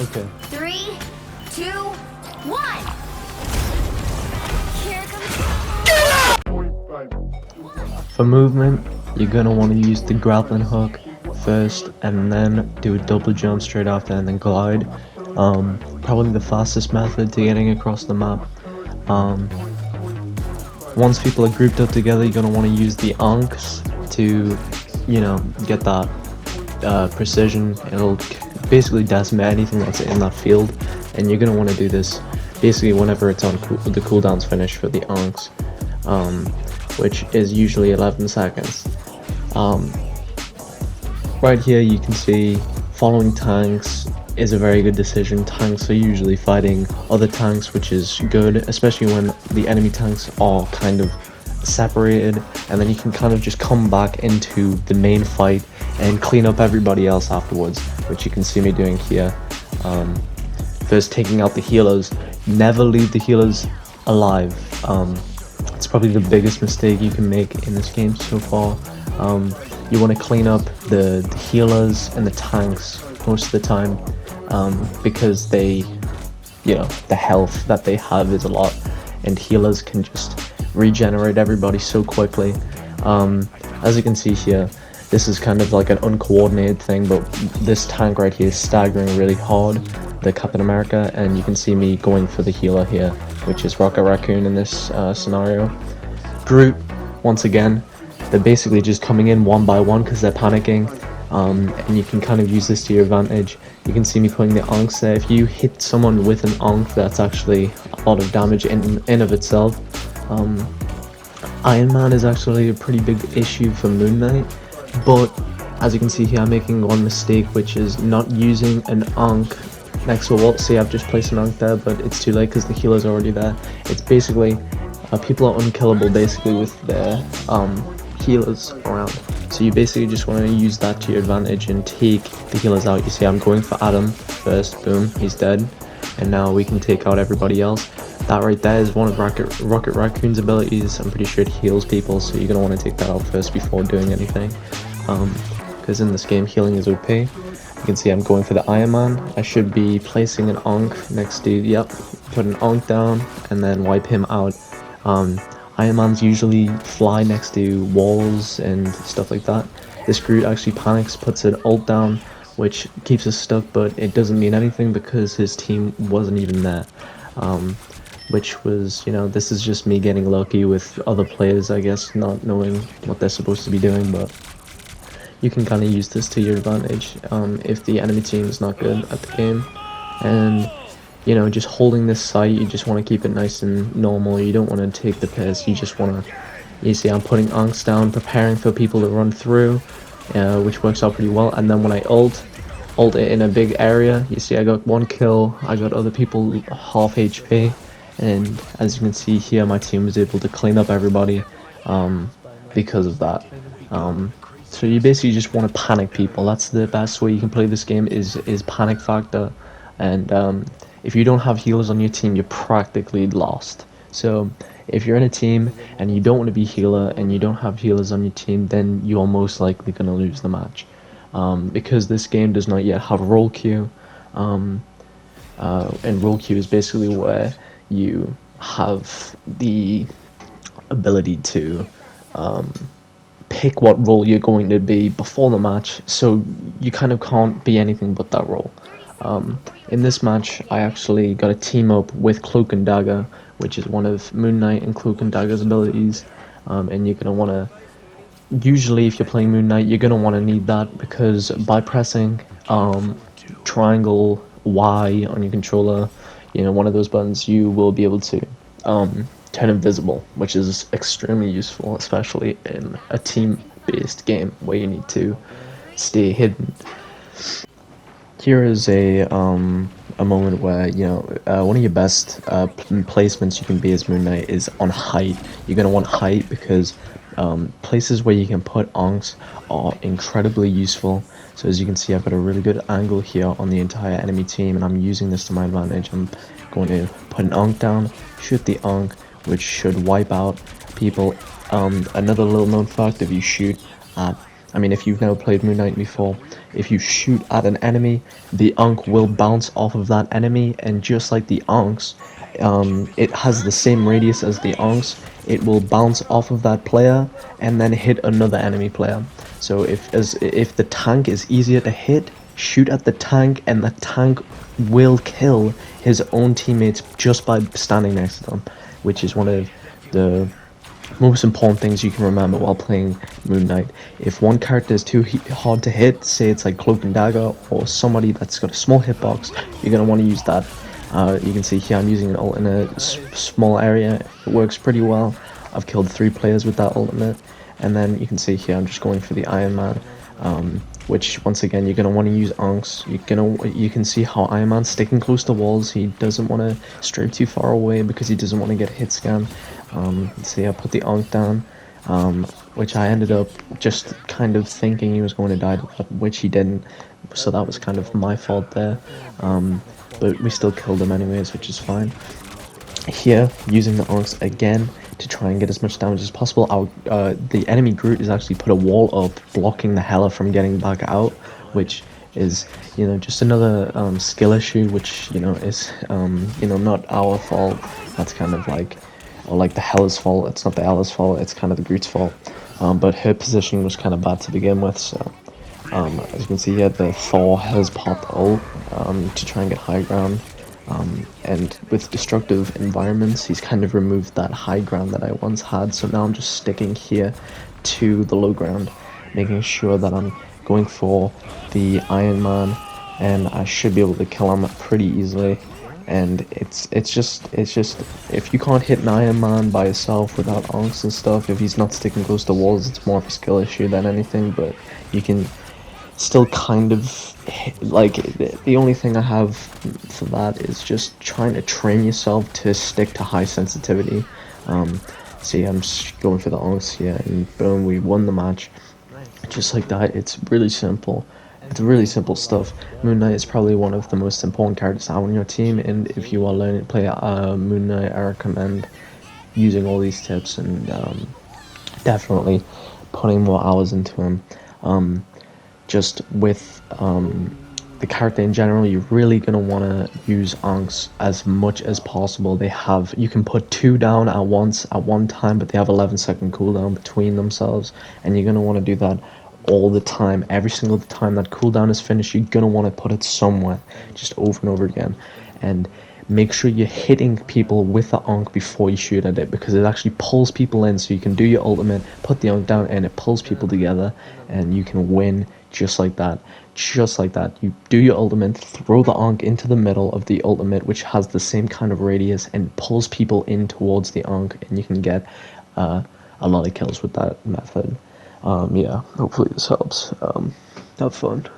Okay. 3, 2, 1. Here comes. For movement, you're gonna want to use the grappling hook first, and then do a double jump straight after, and then glide. Probably the fastest method to getting across the map. Once people are grouped up together, you're gonna want to use the ankhs to, get that precision. It'll basically decimate anything that's in that field, and you're gonna want to do this basically whenever it's on the cooldown's finished for the ankhs, which is usually 11 seconds. Right here you can see following tanks is a very good decision. Tanks are usually fighting other tanks, which is good, especially when the enemy tanks are kind of separated, and then you can kind of just come back into the main fight and clean up everybody else afterwards, which you can see me doing here. First, taking out the healers. Never leave the healers alive. It's probably the biggest mistake you can make in this game so far. You want to clean up the healers and the tanks most of the time, because they, the health that they have is a lot, and healers can just regenerate everybody so quickly. As you can see here, this is kind of like an uncoordinated thing, but this tank right here is staggering really hard, the Captain America, and you can see me going for the healer here, which is Rocket Raccoon in this scenario. Groot, once again, they're basically just coming in one by one because they're panicking, and you can kind of use this to your advantage. You can see me putting the ankhs there. If you hit someone with an ankh, that's actually a lot of damage in of itself. Iron Man is actually a pretty big issue for Moon Knight, but as you can see here, I'm making one mistake, which is not using an ankh next to a wall. See, I've just placed an ankh there, but it's too late because the healer's already there. It's basically, people are unkillable basically with their healers around. So you basically just want to use that to your advantage and take the healers out. You see I'm going for Adam first, boom, he's dead. And now we can take out everybody else. That right there is one of Rocket Raccoon's abilities. I'm pretty sure it heals people, so you're going to want to take that out first before doing anything. Because in this game, healing is OP. You can see I'm going for the Iron Man. I should be placing an ankh next to, yep, put an ankh down and then wipe him out. Iron Mans usually fly next to walls and stuff like that. This Groot actually panics, puts an ult down, which keeps us stuck, but it doesn't mean anything because his team wasn't even there. Which was, this is just me getting lucky with other players, I guess, not knowing what they're supposed to be doing, but you can kind of use this to your advantage if the enemy team is not good at the game. And just holding this site, you just want to keep it nice and normal. You don't want to take the piss. You just want to, you see I'm putting ankhs down, preparing for people to run through, which works out pretty well. And then when I ult it in a big area, you see I got 1 kill, I got other people half HP, and as you can see here, my team was able to clean up everybody because of that. So you basically just want to panic people. That's the best way you can play this game, is panic factor. And if you don't have healers on your team, you're practically lost. So if you're in a team and you don't want to be healer and you don't have healers on your team, then you are most likely going to lose the match. Because this game does not yet have role queue, and role queue is basically where you have the ability to pick what role you're going to be before the match, so you kind of can't be anything but that role. In this match, I actually got a team up with Cloak and Dagger, which is one of Moon Knight and Cloak and Dagger's abilities, and you're going to want to, usually if you're playing Moon Knight, you're going to want to need that, because by pressing triangle Y on your controller, one of those buttons, you will be able to turn invisible, which is extremely useful, especially in a team-based game where you need to stay hidden. Here is a moment where, one of your best placements you can be as Moon Knight is on height. You're going to want height because places where you can put ankhs are incredibly useful. So as you can see, I've got a really good angle here on the entire enemy team, and I'm using this to my advantage. I'm going to put an ankh down, shoot the ankh, which should wipe out people. Another little known fact, if you shoot at I mean, if you've never played Moon Knight before, if you shoot at an enemy, the Ankh will bounce off of that enemy, and just like the Ankhs, it has the same radius as the Ankhs. It will bounce off of that player and then hit another enemy player. So if the tank is easier to hit, shoot at the tank, and the tank will kill his own teammates just by standing next to them, which is one of the most important things you can remember while playing Moon Knight. If one character is too hard to hit, say it's like Cloak and Dagger or somebody that's got a small hitbox, you're going to want to use that. You can see here I'm using an ult in a small area. It works pretty well. I've killed 3 players with that ultimate. And then you can see here I'm just going for the Iron Man, which once again you're going to want to use Ankhs. You can see how Iron Man's sticking close to walls. He doesn't want to stray too far away because he doesn't want to get hit scanned. See, I put the Ankh down, which I ended up just kind of thinking he was going to die, which he didn't. So that was kind of my fault there. But we still killed him anyways, which is fine. Here, using the Ankhs again to try and get as much damage as possible. The enemy Groot is actually put a wall up, blocking the Hela from getting back out, which is, just another skill issue, which, is, not our fault. That's kind of like the Hela's fault. It's not the Hela's fault, it's kind of the Groot's fault. But her positioning was kind of bad to begin with, so as you can see here, the Thor has popped ult to try and get high ground. And with destructive environments, he's kind of removed that high ground that I once had, so now I'm just sticking here to the low ground, making sure that I'm going for the Iron Man, and I should be able to kill him pretty easily. And it's just if you can't hit an Iron Man by yourself without Ankhs and stuff, if he's not sticking close to walls, it's more of a skill issue than anything. But you can still kind of like, the only thing I have for that is just trying to train yourself to stick to high sensitivity. See, I'm just going for the Ankhs here, and boom, we won the match just like that. It's really simple. It's really simple stuff. Moon Knight is probably one of the most important characters to have on your team, and if you are learning to play Moon Knight, I recommend using all these tips and definitely putting more hours into him. Just with the character in general, you're really going to want to use Ankhs as much as possible. You can put 2 down at one time, but they have 11-second cooldown between themselves, and you're going to want to do that all the time. Every single time that cooldown is finished, you're going to want to put it somewhere, just over and over again. And make sure you're hitting people with the Ankh before you shoot at it, because it actually pulls people in, so you can do your ultimate, put the Ankh down, and it pulls people together, and you can win just like that. Just like that. You do your ultimate, throw the Ankh into the middle of the ultimate, which has the same kind of radius, and pulls people in towards the Ankh, and you can get a lot of kills with that method. Yeah, hopefully this helps. Have fun.